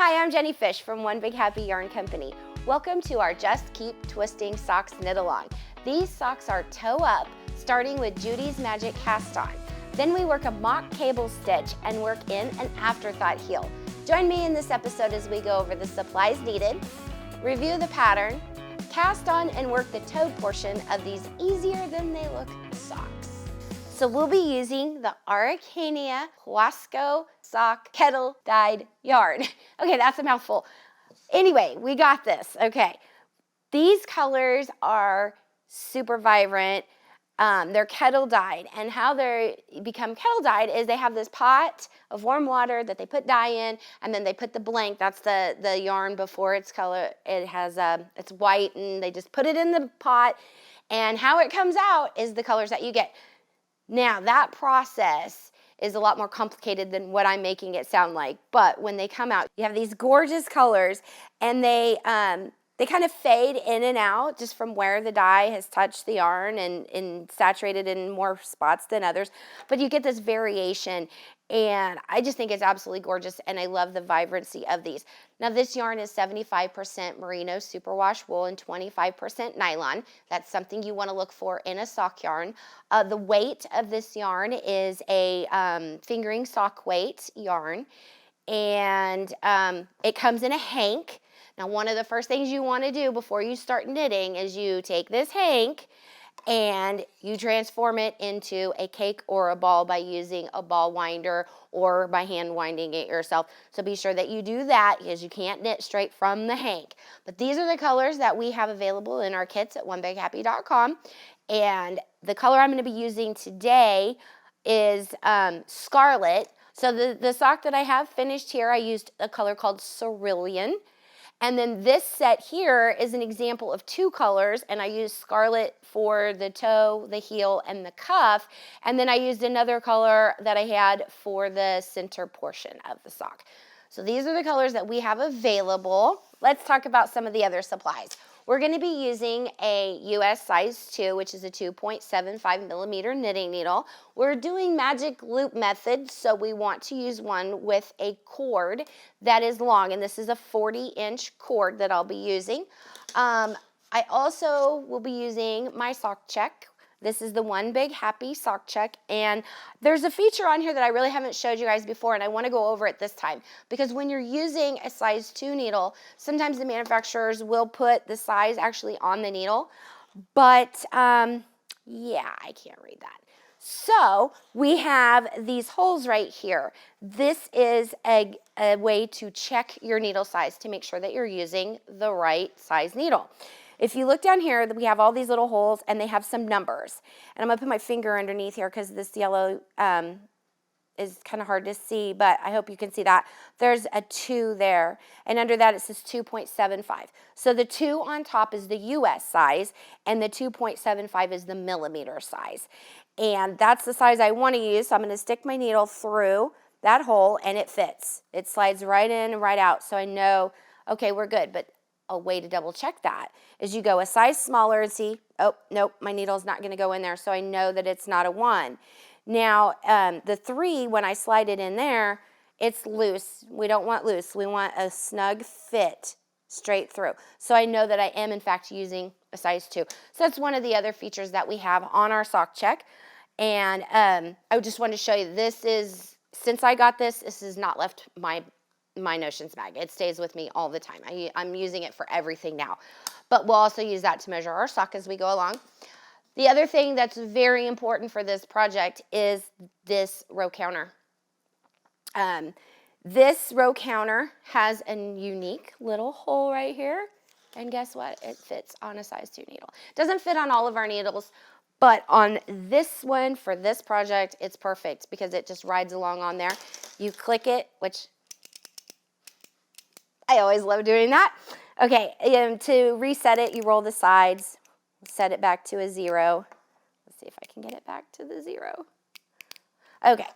Hi, I'm Jenny Fish from One Big Happy Yarn Company. Welcome to our Just Keep Twisting Socks Knit Along. These socks are toe up, starting with Judy's Magic Cast On. Then we work a mock cable stitch and work in an afterthought heel. Join me in this episode as we go over the supplies needed, review the pattern, cast on and work the toe portion of these easier than they look socks. So we'll be using the Araucania Huasco sock kettle dyed yarn. Okay, that's a mouthful. Anyway, we got this. Okay, these colors are super vibrant. They're kettle dyed, and how they become kettle dyed is they have this pot of warm water that they put dye in, and then they put the blank. That's the yarn before it's color. It has it's white, and they just put it in the pot, and how it comes out is the colors that you get. Now that process is a lot more complicated than what I'm making it sound like, but when they come out, you have these gorgeous colors, and they kind of fade in and out just from where the dye has touched the yarn and saturated in more spots than others. But you get this variation, and I just think it's absolutely gorgeous, and I love the vibrancy of these. Now this yarn is 75% merino superwash wool and 25% nylon. That's something you want to look for in a sock yarn. The weight of this yarn is a fingering sock weight yarn, and it comes in a hank. Now, one of the first things you want to do before you start knitting is you take this hank and you transform it into a cake or a ball by using a ball winder or by hand winding it yourself. So be sure that you do that because you can't knit straight from the hank. But these are the colors that we have available in our kits at onebighappy.com. And the color I'm going to be using today is Scarlet. So the sock that I have finished here, I used a color called Cerulean. And then this set here is an example of two colors, and I used Scarlet for the toe, the heel, and the cuff. And then I used another color that I had for the center portion of the sock. So these are the colors that we have available. Let's talk about some of the other supplies. We're going to be using a US size 2, which is a 2.75 millimeter knitting needle. We're doing magic loop method, so we want to use one with a cord that is long, and this is a 40-inch cord that I'll be using. I also will be using my sock check. This is the One Big Happy sock check, and there's a feature on here that I really haven't showed you guys before, and I want to go over it this time, because when you're using a size 2 needle, sometimes the manufacturers will put the size actually on the needle, but yeah, I can't read that. So we have these holes right here. This is a way to check your needle size to make sure that you're using the right size needle. If you look down here, we have all these little holes, and they have some numbers. And I'm going to put my finger underneath here because this yellow is kind of hard to see, but I hope you can see that. There's a 2 there, and under that it says 2.75. So the 2 on top is the US size, and the 2.75 is the millimeter size. And that's the size I want to use, so I'm going to stick my needle through that hole, and it fits. It slides right in and right out, so I know, okay, we're good. But a way to double check that is you go a size smaller and see, oh, nope, my needle's not going to go in there, so I know that it's not a 1. Now, the 3, when I slide it in there, it's loose. We don't want loose. We want a snug fit straight through. So I know that I am, in fact, using a size 2. So that's one of the other features that we have on our sock check. And I just wanted to show you, this is, since I got this, this has not left my Notions bag. It stays with me all the time. I'm using it for everything now, but we'll also use that to measure our sock as we go along. The other thing that's very important for this project is this row counter. This row counter has a unique little hole right here, and guess what? It fits on a size 2 needle. It doesn't fit on all of our needles, but on this one for this project, it's perfect because it just rides along on there. You click it, which I always love doing that. Okay, to reset it, you roll the sides, set it back to a 0. Let's see if I can get it back to the 0. Okay,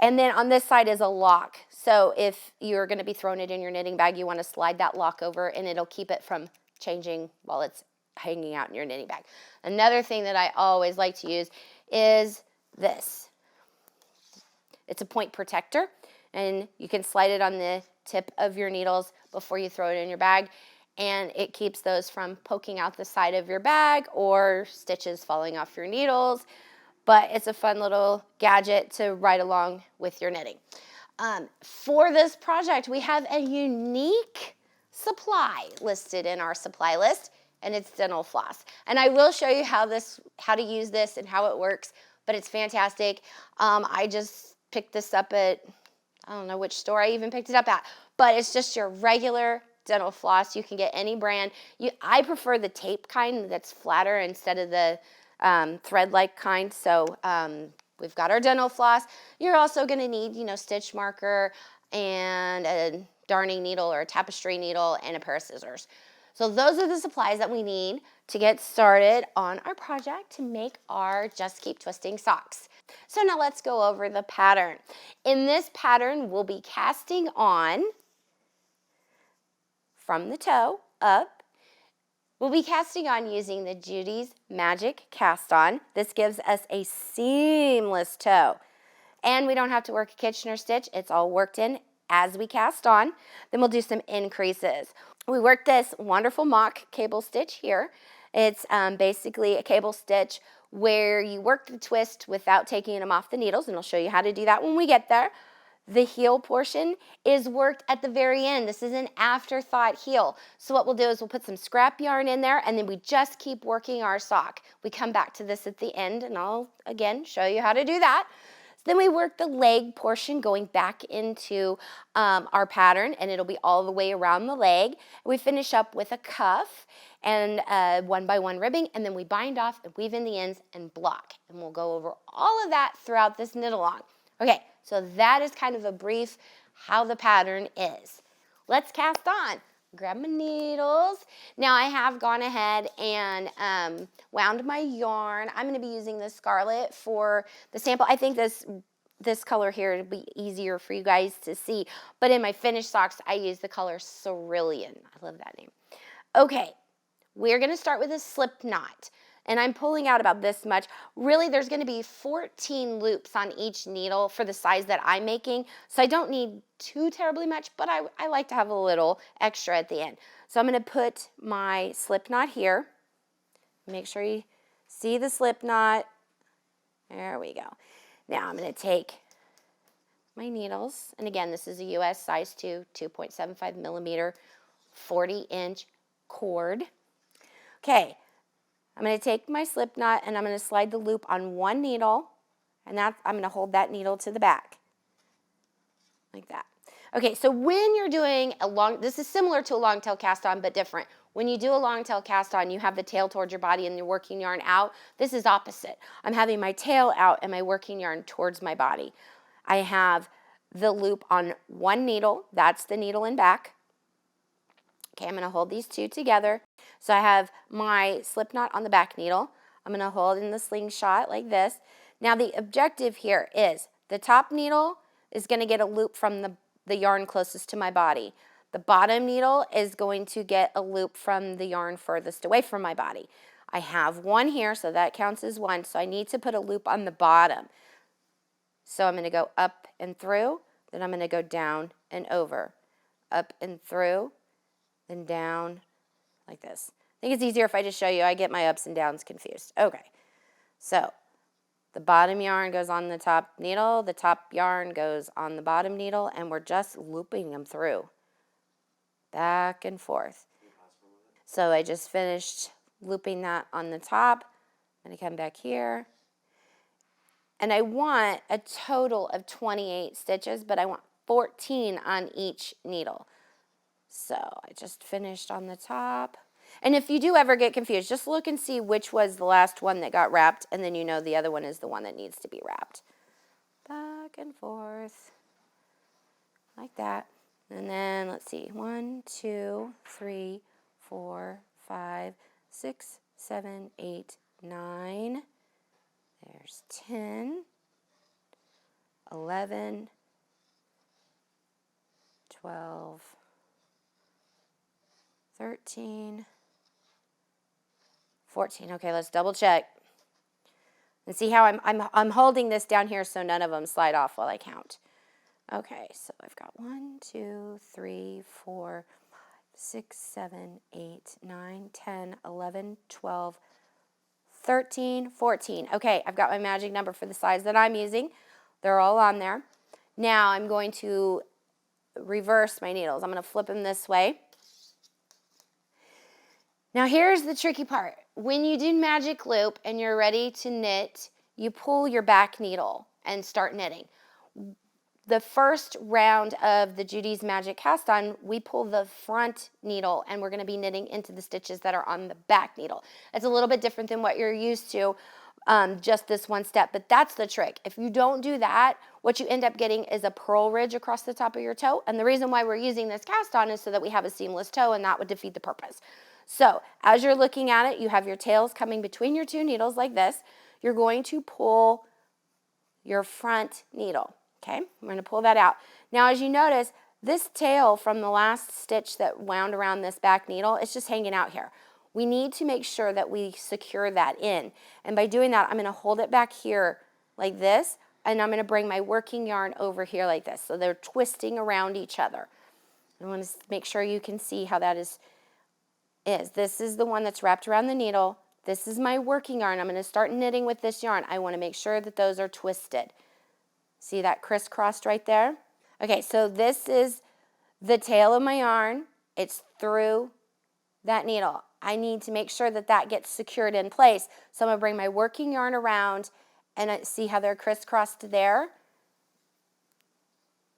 and then on this side is a lock. So if you're going to be throwing it in your knitting bag, you want to slide that lock over, and it'll keep it from changing while it's hanging out in your knitting bag. Another thing that I always like to use is this. It's a point protector, and you can slide it on the tip of your needles before you throw it in your bag, and it keeps those from poking out the side of your bag or stitches falling off your needles. But it's a fun little gadget to ride along with your knitting. For this project, we have a unique supply listed in our supply list, and it's dental floss. And I will show you how to use this and how it works, but it's fantastic. I just picked this up at, I don't know which store I even picked it up at, but it's just your regular dental floss. You can get any brand. I prefer the tape kind that's flatter instead of the thread-like kind. So we've got our dental floss. You're also going to need, stitch marker and a darning needle or a tapestry needle and a pair of scissors. So those are the supplies that we need to get started on our project to make our Just Keep Twisting socks. So now let's go over the pattern. In this pattern, we'll be casting on from the toe up. We'll be casting on using the Judy's Magic Cast On. This gives us a seamless toe. And we don't have to work a Kitchener stitch. It's all worked in as we cast on. Then we'll do some increases. We work this wonderful mock cable stitch here. It's basically a cable stitch where you work the twist without taking them off the needles, and I'll show you how to do that when we get there. The heel portion is worked at the very end. This is an afterthought heel. So what we'll do is we'll put some scrap yarn in there, and then we just keep working our sock. We come back to this at the end, and I'll, again, show you how to do that. Then we work the leg portion going back into our pattern, and it'll be all the way around the leg. We finish up with a cuff and 1x1 ribbing, and then we bind off and weave in the ends and block. And we'll go over all of that throughout this knit along. Okay, so that is kind of a brief how the pattern is. Let's cast on. Grab my needles. Now I have gone ahead and wound my yarn. I'm going to be using the Scarlet for the sample. I think this color here would be easier for you guys to see. But in my finished socks, I use the color Cerulean. I love that name. Okay, we're going to start with a slip knot. And I'm pulling out about this much. Really, there's going to be 14 loops on each needle for the size that I'm making. So I don't need too terribly much, but I like to have a little extra at the end. So I'm going to put my slip knot here. Make sure you see the slip knot. There we go. Now I'm going to take my needles. And again, this is a US size 2, 2.75 millimeter, 40-inch cord. Okay. I'm going to take my slip knot and I'm going to slide the loop on one needle, and I'm going to hold that needle to the back, like that. Okay, so when you're doing this is similar to a long tail cast on, but different. When you do a long tail cast on, you have the tail towards your body and you're working yarn out. This is opposite. I'm having my tail out and my working yarn towards my body. I have the loop on one needle, that's the needle in back. Okay, I'm going to hold these two together. So I have my slip knot on the back needle. I'm going to hold in the slingshot like this. Now the objective here is the top needle is going to get a loop from the yarn closest to my body. The bottom needle is going to get a loop from the yarn furthest away from my body. I have one here, so that counts as one. So I need to put a loop on the bottom. So I'm going to go up and through, then I'm going to go down and over. Up and through, then down like this. I think it's easier if I just show you. I get my ups and downs confused. Okay, so the bottom yarn goes on the top needle, the top yarn goes on the bottom needle, and we're just looping them through, back and forth. So I just finished looping that on the top. I'm going to come back here. And I want a total of 28 stitches, but I want 14 on each needle. So I just finished on the top. And if you do ever get confused, just look and see which was the last one that got wrapped, and then you know the other one is the one that needs to be wrapped. Back and forth, like that. And then let's see, 1, 2, 3, 4, 5, 6, 7, 8, 9. There's 10, 11, 12, 13, 14. Okay, let's double check. And see how I'm holding this down here so none of them slide off while I count. Okay, so I've got 1, 2, 3, 4, 6, 7, 8, 9, 10, 11, 12, 13, 14. Okay, I've got my magic number for the size that I'm using. They're all on there. Now I'm going to reverse my needles. I'm going to flip them this way. Now here's the tricky part. When you do magic loop and you're ready to knit, you pull your back needle and start knitting. The first round of the Judy's Magic Cast On, we pull the front needle and we're going to be knitting into the stitches that are on the back needle. It's a little bit different than what you're used to, just this one step, but that's the trick. If you don't do that, what you end up getting is a purl ridge across the top of your toe, and the reason why we're using this cast on is so that we have a seamless toe, and that would defeat the purpose. So as you're looking at it, you have your tails coming between your two needles like this. You're going to pull your front needle. Okay, I'm going to pull that out. Now, as you notice, this tail from the last stitch that wound around this back needle, it's just hanging out here. We need to make sure that we secure that in. And by doing that, I'm going to hold it back here like this, and I'm going to bring my working yarn over here like this. So they're twisting around each other. I want to make sure you can see how that is. This is the one that's wrapped around the needle. This is my working yarn. I'm going to start knitting with this yarn. I want to make sure that those are twisted. See that crisscrossed right there? Okay, so this is the tail of my yarn. It's through that needle. I need to make sure that that gets secured in place. So I'm going to bring my working yarn around and see how they're crisscrossed there?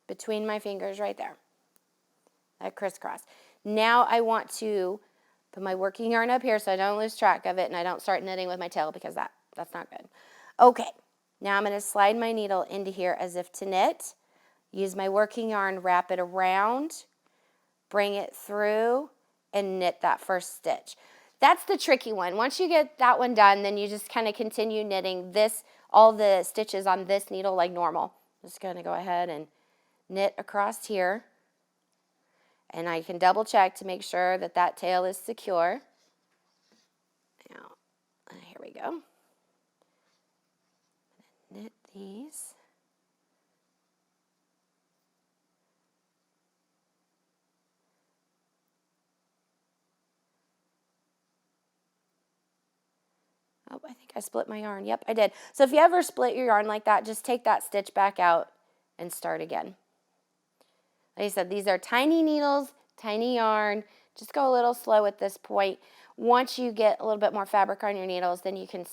Between my fingers right there. That crisscross. Now I want to put my working yarn up here so I don't lose track of it and I don't start knitting with my tail because that's not good. Okay. Now I'm going to slide my needle into here as if to knit, use my working yarn, wrap it around, bring it through, and knit that first stitch. That's the tricky one. Once you get that one done, then you just kind of continue knitting all the stitches on this needle like normal. I'm just going to go ahead and knit across here, and I can double check to make sure that that tail is secure. Now, here we go. Knit these. Oh, I think I split my yarn. Yep, I did. So if you ever split your yarn like that, just take that stitch back out and start again. Like I said, these are tiny needles, tiny yarn. Just go a little slow at this point. Once you get a little bit more fabric on your needles, then you can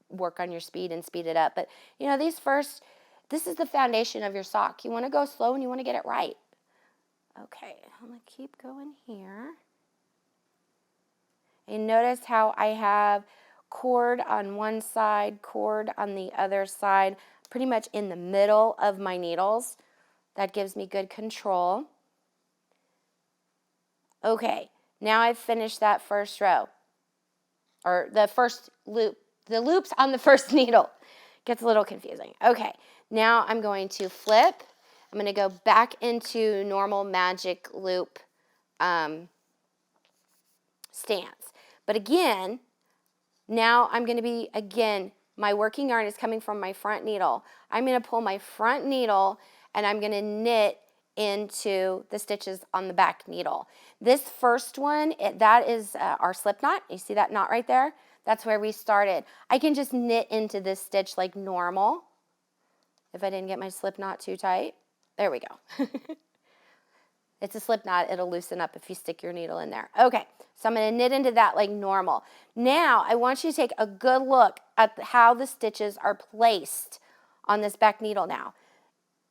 work on your speed and speed it up. But, you know, this is the foundation of your sock. You want to go slow and you want to get it right. Okay, I'm going to keep going here. And notice how I have cord on one side, cord on the other side, pretty much in the middle of my needles. That gives me good control. Okay, now I've finished that first row, or the first loop. The loops on the first needle. Gets a little confusing. Okay, now I'm going to flip. I'm going to go back into normal magic loop stance. But again, now I'm going to be, my working yarn is coming from my front needle. I'm going to pull my front needle and I'm going to knit into the stitches on the back needle. This first one, that is our slip knot. You see that knot right there? That's where we started. I can just knit into this stitch like normal. If I didn't get my slip knot too tight. There we go. It's a slip knot. It'll loosen up if you stick your needle in there. Okay, so I'm going to knit into that like normal. Now, I want you to take a good look at how the stitches are placed on this back needle now.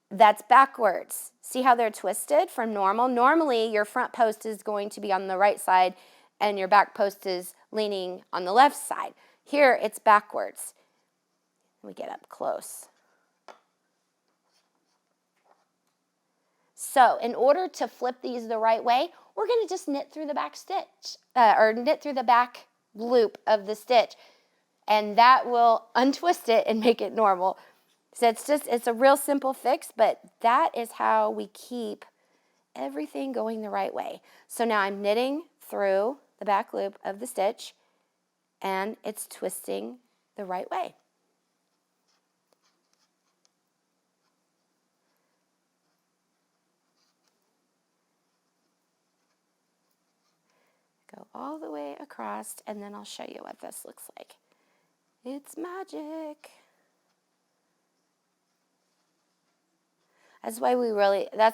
That's backwards. See how they're twisted from normal? Normally, your front post is going to be on the right side and your back post is leaning on the left side. Here, it's backwards. Let me get up close. So in order to flip these the right way, we're going to just knit through the back stitch, or knit through the back loop of the stitch, and that will untwist it and make it normal. So it's a real simple fix, but that is how we keep everything going the right way. So now I'm knitting through the back loop of the stitch, and it's twisting the right way. Go all the way across, and then I'll show you what this looks like. It's magic. That's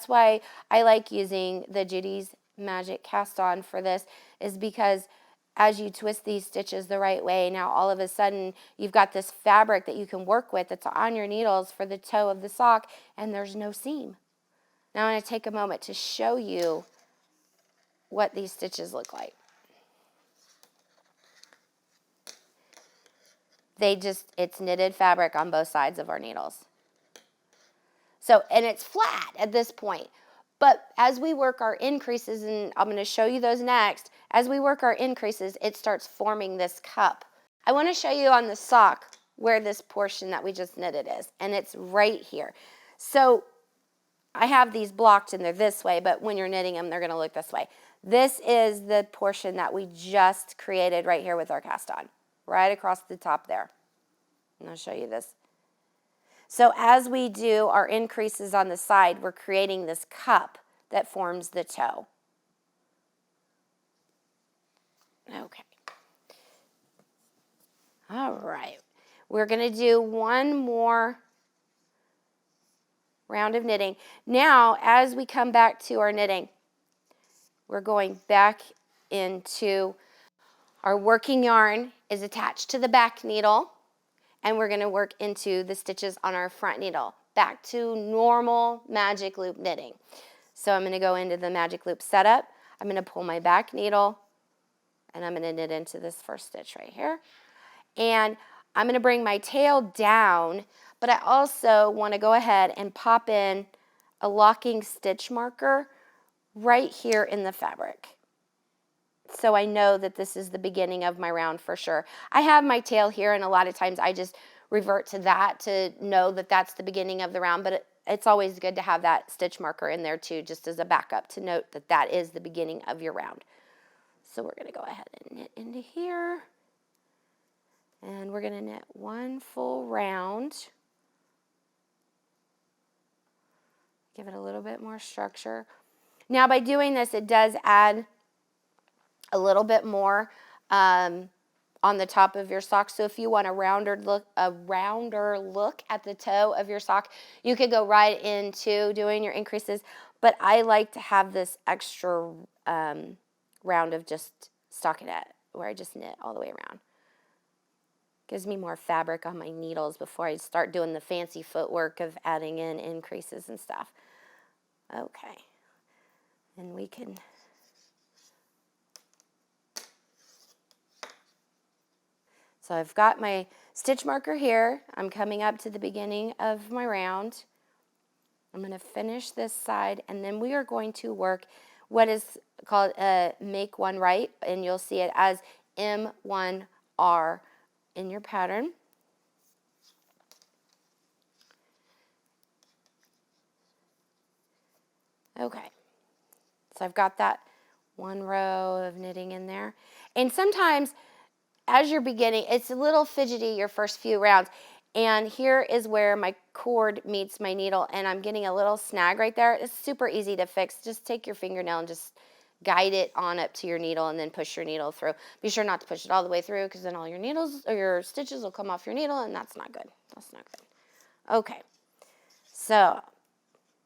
why I like using the Judy's Magic Cast On for this, is because as you twist these stitches the right way, now all of a sudden you've got this fabric that you can work with that's on your needles for the toe of the sock, and there's no seam. Now I'm going to take a moment to show you what these stitches look like. It's knitted fabric on both sides of our needles. So, and it's flat at this point. But as we work our increases, and I'm going to show you those next, as we work our increases, it starts forming this cup. I want to show you on the sock where this portion that we just knitted is, and it's right here. So I have these blocked and they're this way, but when you're knitting them, they're going to look this way. This is the portion that we just created right here with our cast on, right across the top there. And I'll show you this. So as we do our increases on the side, we're creating this cup that forms the toe. Okay. All right. We're going to do one more round of knitting. Now, as we come back to our knitting, we're going back into our working yarn is attached to the back needle, and we're going to work into the stitches on our front needle, back to normal magic loop knitting. So I'm going to go into the magic loop setup. I'm going to pull my back needle, and I'm going to knit into this first stitch right here. And I'm going to bring my tail down, but I also want to go ahead and pop in a locking stitch marker right here in the fabric, so I know that this is the beginning of my round for sure. I have my tail here, and a lot of times I just revert to that to know that that's the beginning of the round, but it's always good to have that stitch marker in there too, just as a backup to note that that is the beginning of your round. So we're going to go ahead and knit into here, and we're going to knit one full round. Give it a little bit more structure. Now by doing this, it does add a little bit more on the top of your sock. So if you want a rounder look at the toe of your sock, you could go right into doing your increases. But I like to have this extra round of just stockinette, where I just knit all the way around. Gives me more fabric on my needles before I start doing the fancy footwork of adding in increases and stuff. Okay, and we can... So I've got my stitch marker here. I'm coming up to the beginning of my round. I'm going to finish this side, and then we are going to work what is called a make one right, and you'll see it as M1R in your pattern. Okay, so I've got that one row of knitting in there. And sometimes as you're beginning, it's a little fidgety your first few rounds. And here is where my cord meets my needle, and I'm getting a little snag right there. It's super easy to fix. Just take your fingernail and just guide it on up to your needle, and then push your needle through. Be sure not to push it all the way through, because then all your needles or your stitches will come off your needle, and that's not good. That's not good. Okay, so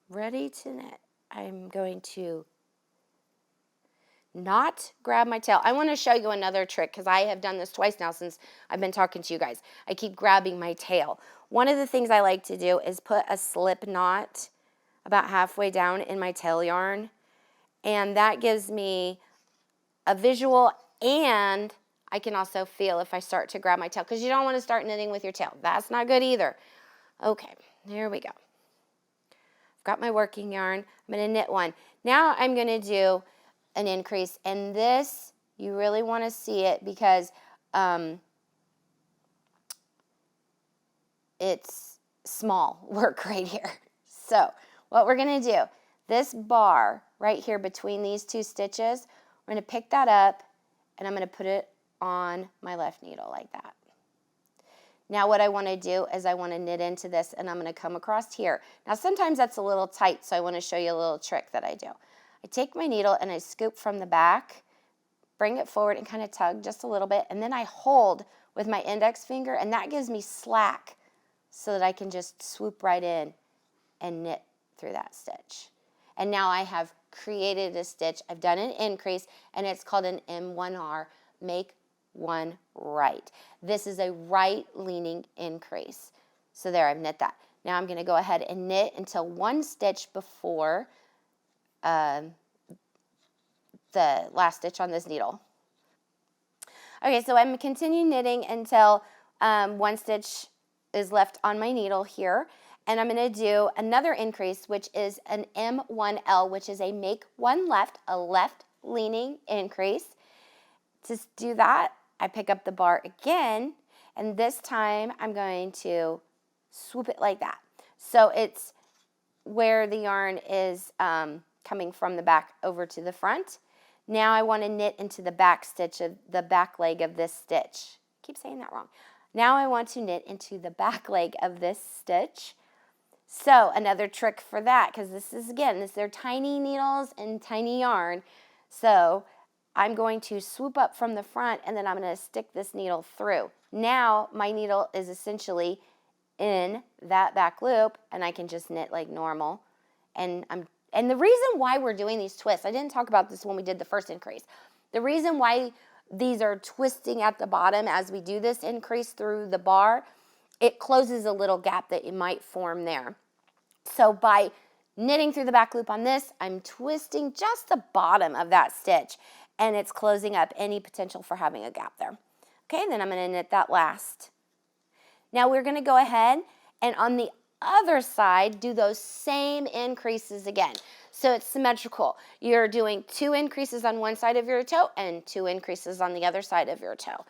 ready to knit. I'm going to not grab my tail. I want to show you another trick, because I have done this twice now since I've been talking to you guys. I keep grabbing my tail. One of the things I like to do is put a slip knot about halfway down in my tail yarn, and that gives me a visual, and I can also feel if I start to grab my tail, because you don't want to start knitting with your tail. That's not good either. Okay, here we go. I've got my working yarn. I'm going to knit one. Now I'm going to do an increase, and this, you really want to see it, because it's small work right here. So what we're going to do, this bar right here between these two stitches, we're going to pick that up, and I'm going to put it on my left needle like that. Now what I want to do is I want to knit into this, and I'm going to come across here. Now sometimes that's a little tight, so I want to show you a little trick that I do. I take my needle and I scoop from the back bring it forward and kind of tug just a little bit, and then I hold with my index finger, and that gives me slack so that I can just swoop right in and knit through that stitch. And now I have created a stitch. I've done an increase, and it's called an M1R, make one right. This is a right leaning increase. So there, I've knit that. Now I'm going to go ahead and knit until one stitch before the last stitch on this needle. Okay, so I'm continuing knitting until one stitch is left on my needle here. And I'm going to do another increase, which is an M1L, which is a make one left, a left leaning increase. To do that, I pick up the bar again, and this time I'm going to swoop it like that. So it's where the yarn is coming from the back over to the front. Now I want to knit into the back stitch of the back leg of this stitch. I keep saying that wrong. Now I want to knit into the back leg of this stitch. So another trick for that, because this is, again, they're tiny needles and tiny yarn. So I'm going to swoop up from the front, and then I'm going to stick this needle through. Now my needle is essentially in that back loop, and I can just knit like normal. And the reason why we're doing these twists, I didn't talk about this when we did the first increase. The reason why these are twisting at the bottom as we do this increase through the bar, it closes a little gap that you might form there. So by knitting through the back loop on this, I'm twisting just the bottom of that stitch, and it's closing up any potential for having a gap there. Okay, then I'm going to knit that last. Now we're going to go ahead and on the other side do those same increases again. So it's symmetrical. You're doing 2 increases on one side of your toe and 2 increases on the other side of your toe.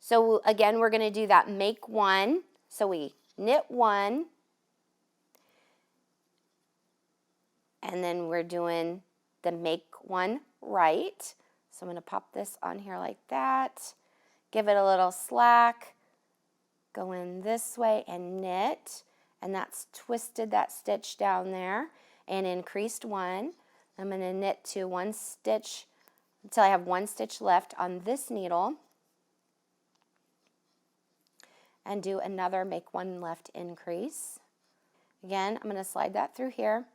So again, we're going to do that make one. So we knit one, and then we're doing the make one right. So I'm going to pop this on here like that, give it a little slack, go in this way and knit, and that's twisted that stitch down there and increased one. I'm going to knit to one stitch until I have one stitch left on this needle, and do another make one left increase. Again, I'm going to slide that through here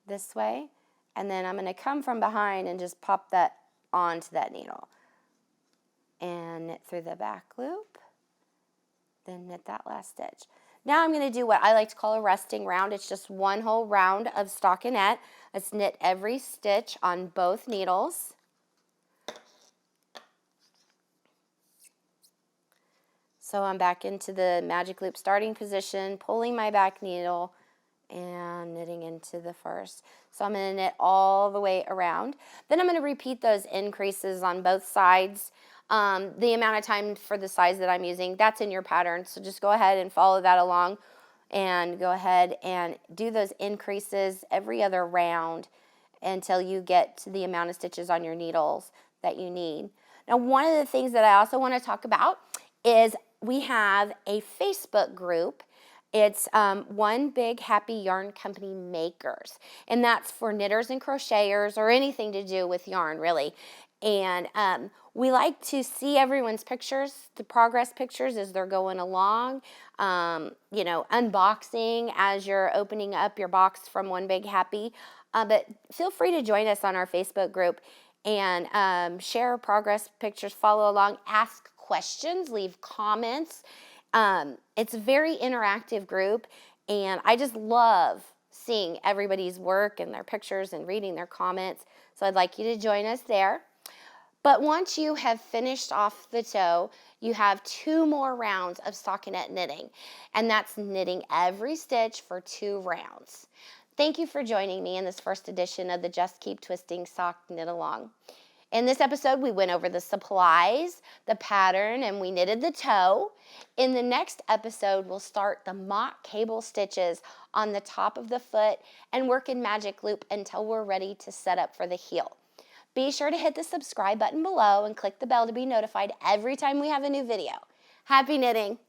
this way, and then I'm going to come from behind and just pop that onto that needle and knit through the back loop, then knit that last stitch. Now I'm going to do what I like to call a resting round. It's just one whole round of stockinette. Let's knit every stitch on both needles. So I'm back into the magic loop starting position, pulling my back needle and knitting into the first. So I'm going to knit all the way around. Then I'm going to repeat those increases on both sides. The amount of time for the size that I'm using, that's in your pattern. So just go ahead and follow that along and go ahead and do those increases every other round until you get to the amount of stitches on your needles that you need. Now, one of the things that I also want to talk about is we have a Facebook group. It's One Big Happy Yarn Company Makers, and that's for knitters and crocheters or anything to do with yarn, really. And we like to see everyone's pictures, the progress pictures as they're going along, you know, unboxing as you're opening up your box from One Big Happy. But feel free to join us on our Facebook group and share progress pictures, follow along, ask questions, leave comments. It's a very interactive group, and I just love seeing everybody's work and their pictures and reading their comments. So I'd like you to join us there. But once you have finished off the toe, you have 2 more rounds of stockinette knitting, and that's knitting every stitch for 2 rounds. Thank you for joining me in this first edition of the Just Keep Twisting Sock Knit Along. In this episode, we went over the supplies, the pattern, and we knitted the toe. In the next episode, we'll start the mock cable stitches on the top of the foot and work in magic loop until we're ready to set up for the heel. Be sure to hit the subscribe button below and click the bell to be notified every time we have a new video. Happy knitting!